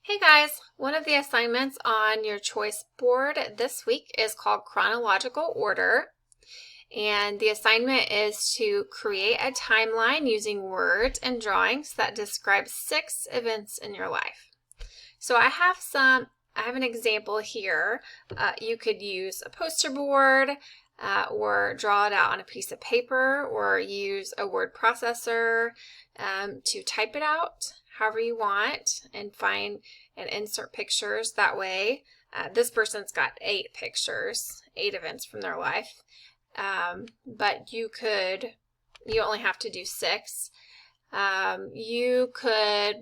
Hey guys, one of the assignments on your choice board this week is called Chronological Order. And the assignment is to create a timeline using words and drawings that describe 6 events in your life. So I have an example here. You could use a poster board or draw it out on a piece of paper or use a word processor to type it out however you want and find and insert pictures that way. This person's got 8 pictures, 8 events from their life, but you only have to do 6. You could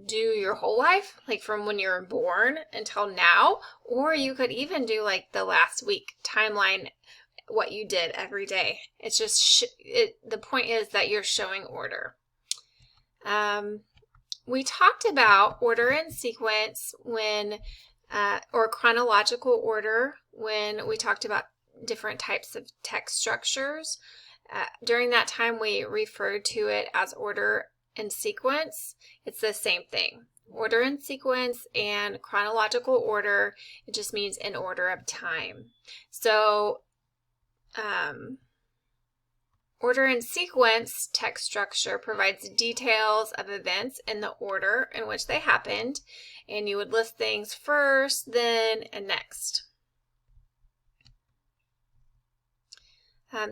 do your whole life, like from when you were born until now, or you could even do like the last week timeline, what you did every day. It's just the point is that you're showing order. We talked about order and sequence or chronological order when we talked about different types of text structures. During that time, we referred to it as order and sequence. It's the same thing. Order and sequence and chronological order, it just means in order of time. So, order and sequence text structure provides details of events in the order in which they happened, and you would list things first, then, and next.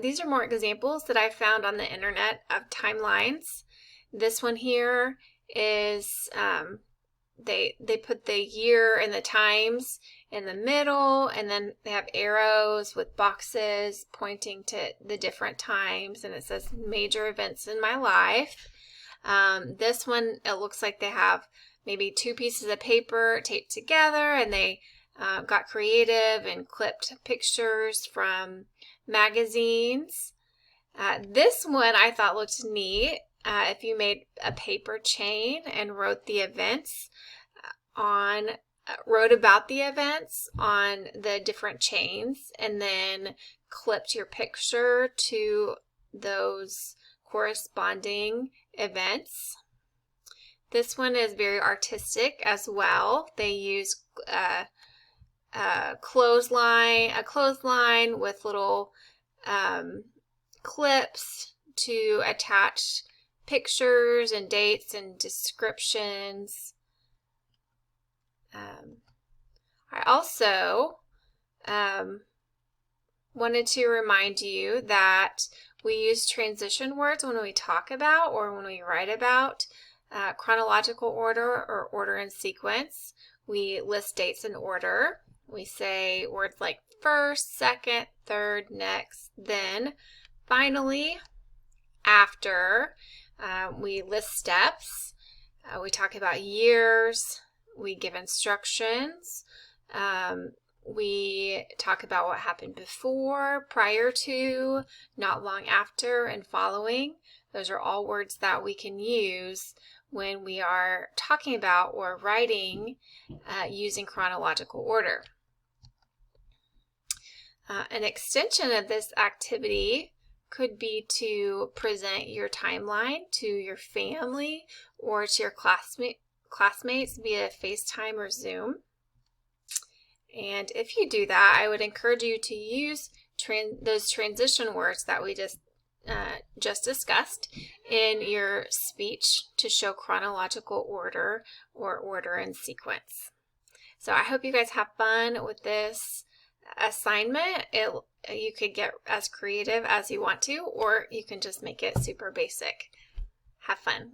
These are more examples that I found on the internet of timelines. This one here is they put the year and the times in the middle, and then they have arrows with boxes pointing to the different times, and it says major events in my life. This one, it looks like they have maybe 2 pieces of paper taped together, and they got creative and clipped pictures from magazines. This one I thought looked neat. If you made a paper chain and wrote about the events on the different chains, and then clipped your picture to those corresponding events. This one is very artistic as well. They use a clothesline with little clips to attach pictures and dates and descriptions. I also wanted to remind you that we use transition words when we talk about or when we write about chronological order or order and sequence. We list dates in order. We say words like first, second, third, next, then, finally, after. We list steps. We talk about years. We give instructions. We talk about what happened before, prior to, not long after, and following. Those are all words that we can use when we are talking about or writing using chronological order. An extension of this activity could be to present your timeline to your family or to your classmates via FaceTime or Zoom. And if you do that, I would encourage you to use those transition words that we just discussed in your speech to show chronological order or order and sequence. So I hope you guys have fun with this assignment. You could get as creative as you want to, or you can just make it super basic. Have fun.